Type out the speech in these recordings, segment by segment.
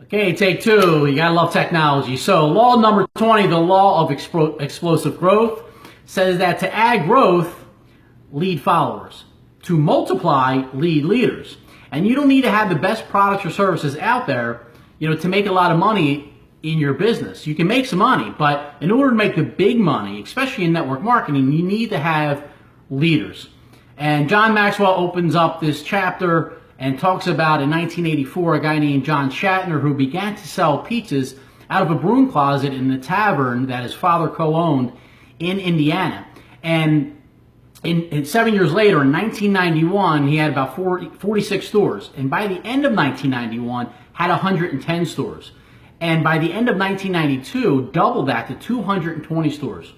Okay, take two. You gotta love technology. So, law number 20, the law of explosive growth, says that to add growth, lead followers. To multiply, lead leaders. And you don't need to have the best products or services out there, to make a lot of money in your business. You can make some money, but in order to make the big money, especially in network marketing, you need to have leaders. And John Maxwell opens up this chapter and talks about in 1984 a guy named John Shatner who began to sell pizzas out of a broom closet in the tavern that his father co-owned in Indiana. And in 7 years later, in 1991, he had about 46 stores. And by the end of 1991, had 110 stores. And by the end of 1992, doubled that to 220 stores.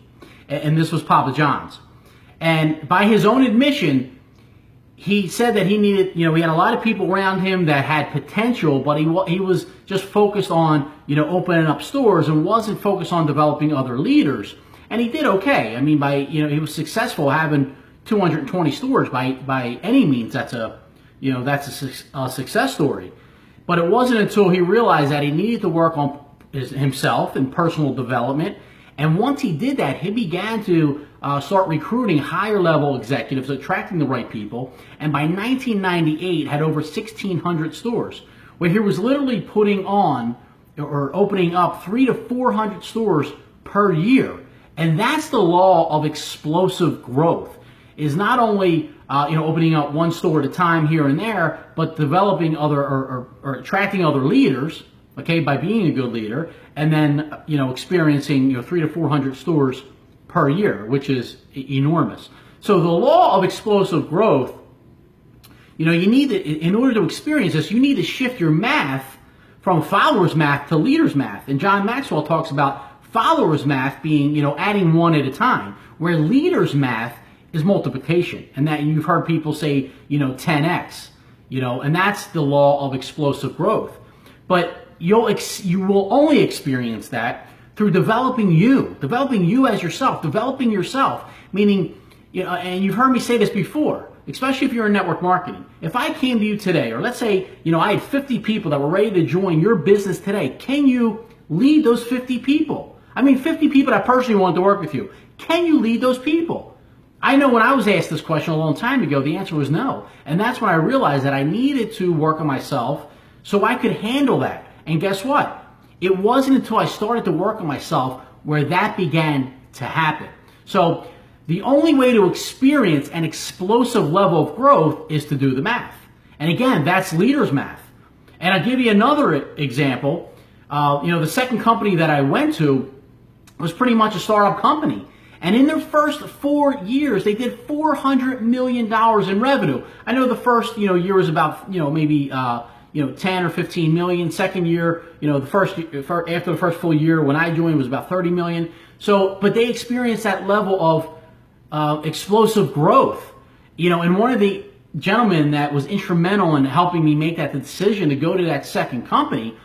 And this was Papa John's. And by his own admission, he said that he needed, he had a lot of people around him that had potential, but he was just focused on, opening up stores and wasn't focused on developing other leaders. And he did okay. I mean, he was successful having 220 stores by any means. That's a success story. But it wasn't until he realized that he needed to work on himself and personal development. And once he did that, he began to start recruiting higher level executives, attracting the right people. And by 1998, had over 1,600 stores, where he was literally putting on or opening up 300 to 400 stores per year. And that's the law of explosive growth. Is not only opening up one store at a time here and there, but developing other or attracting other leaders. Okay, by being a good leader, and then experiencing 300 to 400 stores per year, which is enormous. So the law of explosive growth, you need to, in order to experience this, you need to shift your math from followers math to leaders math. And John Maxwell talks about followers math being adding one at a time, where leaders math is multiplication, and that you've heard people say 10x, and that's the law of explosive growth. But you will only experience that through developing you as yourself, developing yourself, meaning, and you've heard me say this before, especially if you're in network marketing. If I came to you today, or let's say, I had 50 people that were ready to join your business today, can you lead those 50 people? I mean, 50 people that personally want to work with you. Can you lead those people? I know when I was asked this question a long time ago, the answer was no. And that's when I realized that I needed to work on myself so I could handle that. And guess what? It wasn't until I started to work on myself where that began to happen. So the only way to experience an explosive level of growth is to do the math. And again, that's leaders math. And I'll give you another example. The second company that I went to was pretty much a startup company. And in their first 4 years, they did $400 million in revenue. I know the first, year was about, maybe, 10 or 15 million. Second year, after the first full year when I joined, was about 30 million. So, but they experienced that level of explosive growth. And one of the gentlemen that was instrumental in helping me make that decision to go to that second company,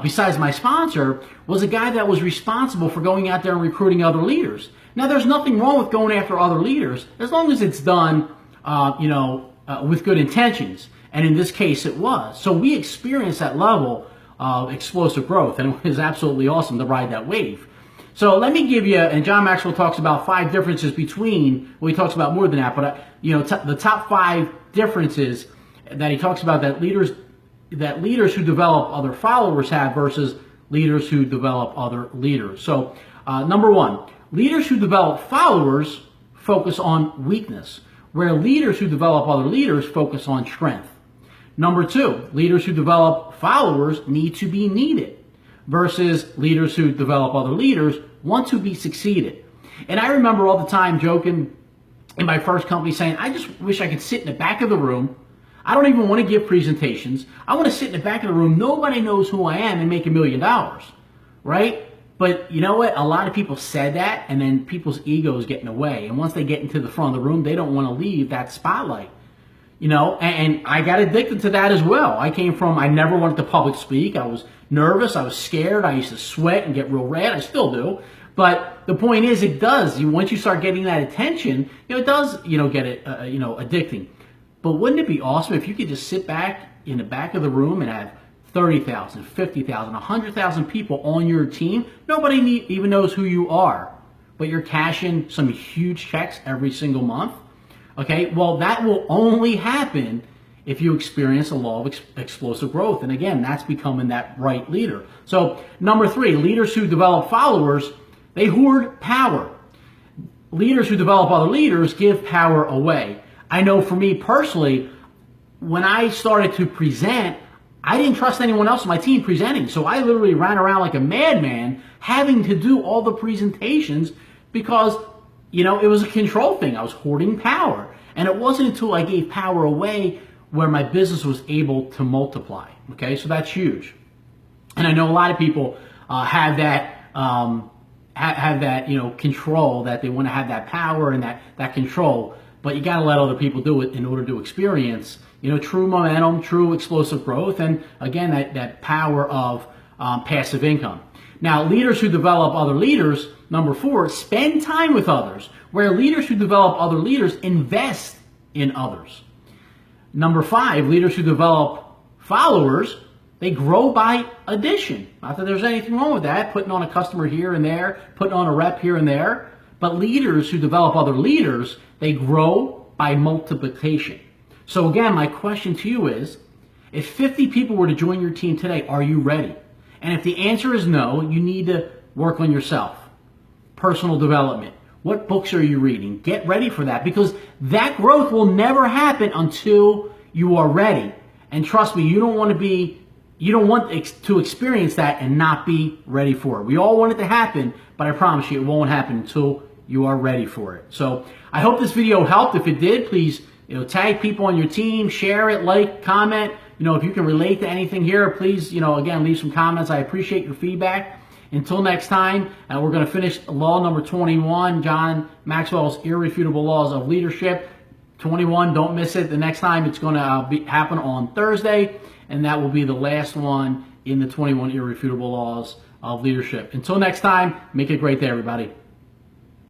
besides my sponsor, was a guy that was responsible for going out there and recruiting other leaders. Now, there's nothing wrong with going after other leaders as long as it's done, with good intentions. And in this case, it was. So we experienced that level of explosive growth, and it was absolutely awesome to ride that wave. So let me give you, and John Maxwell talks about 5 differences between, well, he talks about more than that, but the top 5 differences that he talks about that leaders who develop other followers have versus leaders who develop other leaders. So number 1, leaders who develop followers focus on weakness, where leaders who develop other leaders focus on strength. Number 2, leaders who develop followers need to be needed, versus leaders who develop other leaders want to be succeeded. And I remember all the time joking in my first company saying, I just wish I could sit in the back of the room. I don't even want to give presentations. I want to sit in the back of the room. Nobody knows who I am and make $1 million, right? But you know what? A lot of people said that, and then people's egos get in the way. And once they get into the front of the room, they don't want to leave that spotlight. And I got addicted to that as well. I never wanted to public speak. I was nervous. I was scared. I used to sweat and get real red. I still do. But the point is, it does. Once you start getting that attention, it does, get it, addicting. But wouldn't it be awesome if you could just sit back in the back of the room and have 30,000, 50,000, 100,000 people on your team. Nobody even knows who you are, but you're cashing some huge checks every single month. Okay, well, that will only happen if you experience a law of explosive growth. And again, that's becoming that right leader. So number 3, leaders who develop followers, they hoard power. Leaders who develop other leaders give power away. I know for me personally, when I started to present, I didn't trust anyone else on my team presenting. So I literally ran around like a madman having to do all the presentations because, you know, it was a control thing. I was hoarding power. And it wasn't until I gave power away where my business was able to multiply. Okay, so that's huge. And I know a lot of people have that control, that they want to have that power and that control, but you got to let other people do it in order to experience, you know, true momentum, true explosive growth, and again, that power of passive income. Now, leaders who develop other leaders, number 4, spend time with others, where leaders who develop other leaders invest in others. Number 5, leaders who develop followers, they grow by addition. Not that there's anything wrong with that, putting on a customer here and there, putting on a rep here and there. But leaders who develop other leaders, they grow by multiplication. So again, my question to you is, if 50 people were to join your team today, are you ready? And if the answer is no, you need to work on yourself. Personal development. What books are you reading? Get ready for that, because that growth will never happen until you are ready. And trust me, you don't want to experience that and not be ready for it. We all want it to happen, but I promise you it won't happen until you are ready for it. So I hope this video helped. If it did, please, you know, tag people on your team, share it, like, comment. You know, if you can relate to anything here, please, you know, again, leave some comments. I appreciate your feedback. Until next time, we're going to finish law number 21, John Maxwell's Irrefutable Laws of Leadership. 21, don't miss it. The next time it's going to happen on Thursday, and that will be the last one in the 21 Irrefutable Laws of Leadership. Until next time, make it a great day, everybody.